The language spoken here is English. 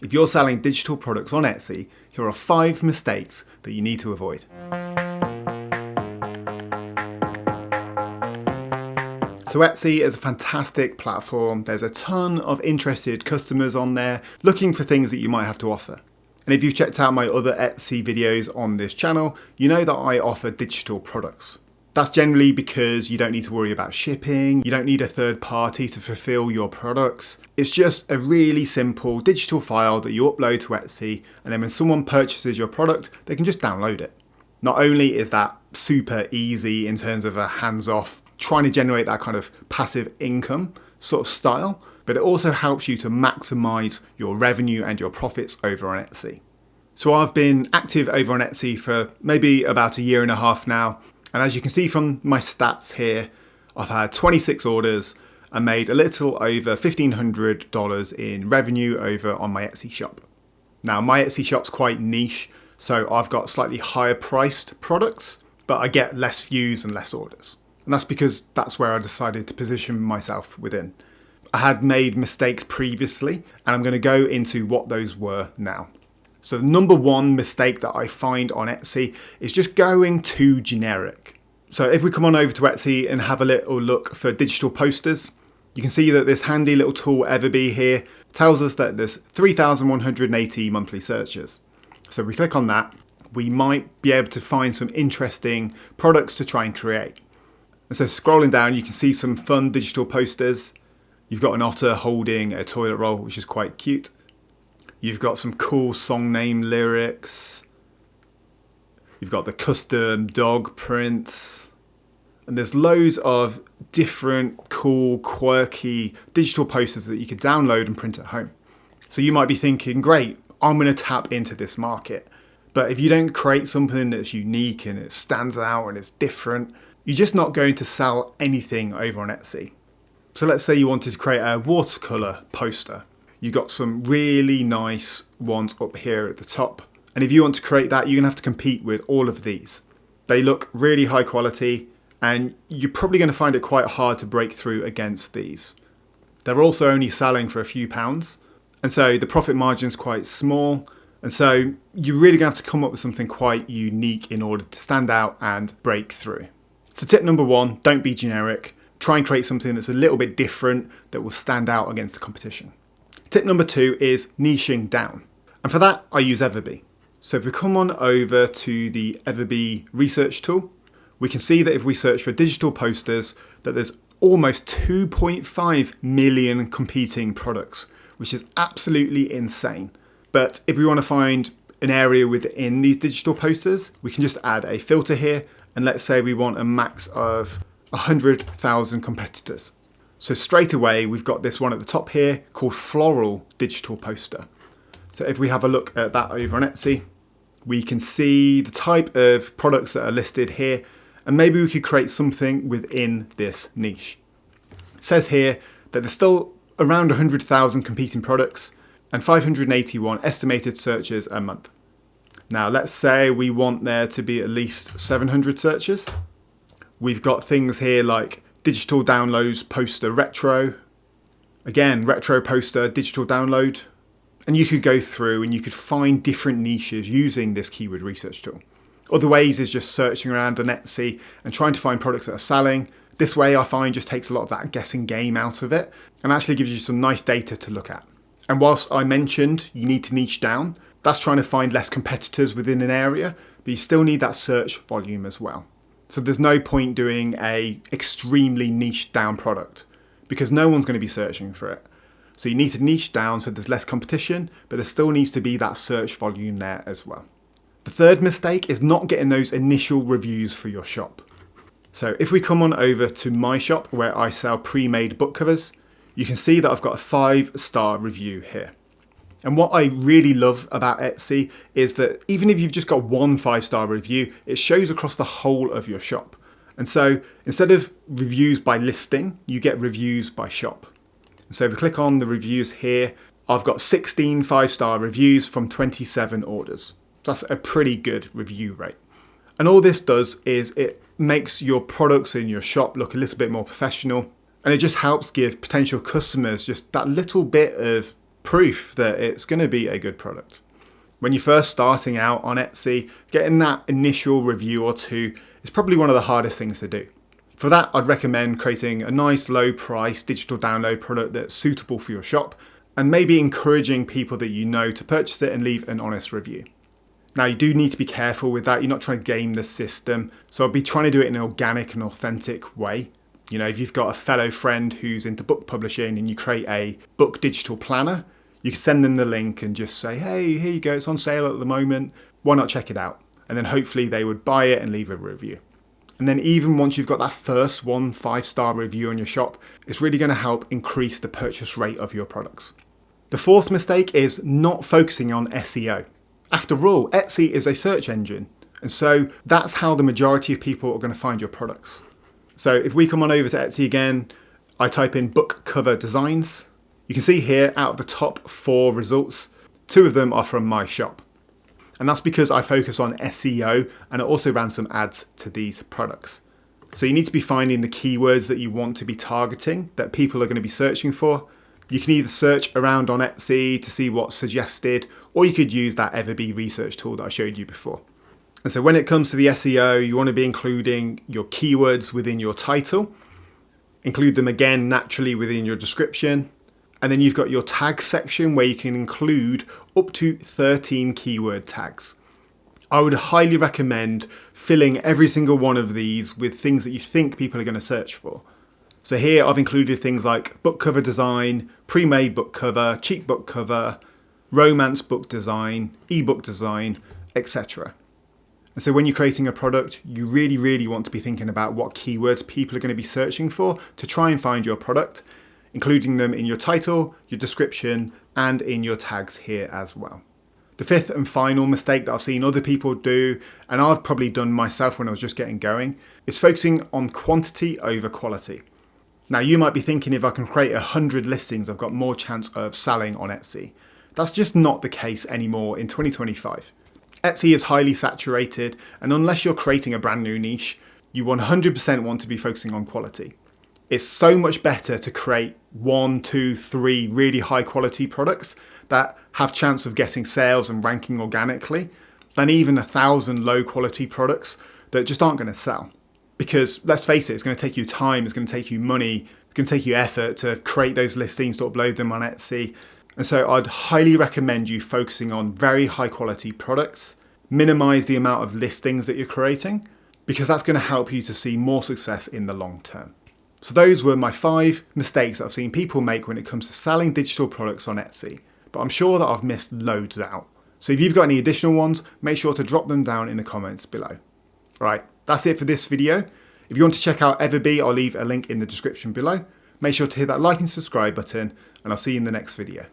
If you're selling digital products on Etsy, here are 5 mistakes that you need to avoid. So Etsy is a fantastic platform. There's a ton of interested customers on there looking for things that you might have to offer. And if you've checked out my other Etsy videos on this channel, you know that I offer digital products. That's generally because you don't need to worry about shipping, you don't need a third party to fulfill your products. It's just a really simple digital file that you upload to Etsy, and then when someone purchases your product, they can just download it. Not only is that super easy in terms of a hands-off, trying to generate that kind of passive income sort of style, but it also helps you to maximize your revenue and your profits over on Etsy. So I've been active over on Etsy for maybe about a year and a half now. And as you can see from my stats here, I've had 26 orders and made a little over $1,500 in revenue over on my Etsy shop. Now my Etsy shop's quite niche, so I've got slightly higher priced products, but I get less views and less orders. And that's because that's where I decided to position myself within. I had made mistakes previously, and I'm going to go into what those were now. So the number one mistake that I find on Etsy is just going too generic. So if we come on over to Etsy and have a little look for digital posters, you can see that this handy little tool Everbee here tells us that there's 3,180 monthly searches. So if we click on that, we might be able to find some interesting products to try and create. And so scrolling down, you can see some fun digital posters. You've got an otter holding a toilet roll, which is quite cute. You've got some cool song name lyrics. You've got the custom dog prints. And there's loads of different cool, quirky digital posters that you could download and print at home. So you might be thinking, great, I'm going to tap into this market. But if you don't create something that's unique and it stands out and it's different, you're just not going to sell anything over on Etsy. So let's say you wanted to create a watercolor poster. You've got some really nice ones up here at the top. And if you want to create that, you're going to have to compete with all of these. They look really high quality, and you're probably going to find it quite hard to break through against these. They're also only selling for a few pounds, and so the profit margin is quite small. And so you're really going to have to come up with something quite unique in order to stand out and break through. So tip number 1, don't be generic. Try and create something that's a little bit different that will stand out against the competition. Tip number 2 is niching down. And for that, I use Everbee. So if we come on over to the Everbee research tool, we can see that if we search for digital posters, that there's almost 2.5 million competing products, which is absolutely insane. But if we want to find an area within these digital posters, we can just add a filter here. And let's say we want a max of 100,000 competitors. So straight away, we've got this one at the top here called Floral Digital Poster. So if we have a look at that over on Etsy, we can see the type of products that are listed here, and maybe we could create something within this niche. It says here that there's still around 100,000 competing products and 581 estimated searches a month. Now let's say we want there to be at least 700 searches. We've got things here like digital downloads poster retro. Again, retro poster, digital download. And you could go through and you could find different niches using this keyword research tool. Other ways is just searching around on Etsy and trying to find products that are selling. This way I find just takes a lot of that guessing game out of it and actually gives you some nice data to look at. And whilst I mentioned you need to niche down, that's trying to find less competitors within an area, but you still need that search volume as well. So there's no point doing a extremely niche down product because no one's going to be searching for it. So you need to niche down so there's less competition, but there still needs to be that search volume there as well. The third mistake is not getting those initial reviews for your shop. So if we come on over to my shop where I sell pre-made book covers, you can see that I've got a 5-star review here. And what I really love about Etsy is that even if you've just got one 5-star review, it shows across the whole of your shop. And so instead of reviews by listing, you get reviews by shop. And so if we click on the reviews here, I've got 16 5-star reviews from 27 orders. That's a pretty good review rate. And all this does is it makes your products in your shop look a little bit more professional. And it just helps give potential customers just that little bit of proof that it's going to be a good product. When you're first starting out on Etsy, getting that initial review or two is probably one of the hardest things to do. For that, I'd recommend creating a nice low price digital download product that's suitable for your shop, and maybe encouraging people that you know to purchase it and leave an honest review. Now, you do need to be careful with that. You're not trying to game the system. So I'd be trying to do it in an organic and authentic way. You know, if you've got a fellow friend who's into book publishing and you create a book digital planner, you can send them the link and just say, hey, here you go, it's on sale at the moment. Why not check it out? And then hopefully they would buy it and leave a review. And then even once you've got that first 5-star review on your shop, it's really going to help increase the purchase rate of your products. The fourth mistake is not focusing on SEO. After all, Etsy is a search engine. And so that's how the majority of people are going to find your products. So if we come on over to Etsy again, I type in book cover designs. You can see here out of the top 4 results, 2 of them are from my shop. And that's because I focus on SEO and I also ran some ads to these products. So you need to be finding the keywords that you want to be targeting, that people are going to be searching for. You can either search around on Etsy to see what's suggested, or you could use that Everbee research tool that I showed you before. And so when it comes to the SEO, you want to be including your keywords within your title, include them again naturally within your description. And then you've got your tag section where you can include up to 13 keyword tags. I would highly recommend filling every single one of these with things that you think people are going to search for. So here I've included things like book cover design, pre-made book cover, cheap book cover, romance book design, ebook design, etc. And so when you're creating a product, you really want to be thinking about what keywords people are going to be searching for to try and find your product, including them in your title, your description, and in your tags here as well. The fifth and final mistake that I've seen other people do, and I've probably done myself when I was just getting going, is focusing on quantity over quality. Now you might be thinking if I can create 100 listings, I've got more chance of selling on Etsy. That's just not the case anymore in 2025. Etsy is highly saturated, and unless you're creating a brand new niche, you 100% want to be focusing on quality. It's so much better to create 1, 2, 3 really high quality products that have chance of getting sales and ranking organically than even 1,000 low quality products that just aren't going to sell. Because let's face it, it's going to take you time, it's going to take you money, it's going to take you effort to create those listings, to upload them on Etsy. And so I'd highly recommend you focusing on very high quality products, minimize the amount of listings that you're creating, because that's going to help you to see more success in the long term. So those were my 5 mistakes that I've seen people make when it comes to selling digital products on Etsy. But I'm sure that I've missed loads out. So if you've got any additional ones, make sure to drop them down in the comments below. Right, that's it for this video. If you want to check out Everbee, I'll leave a link in the description below. Make sure to hit that like and subscribe button, and I'll see you in the next video.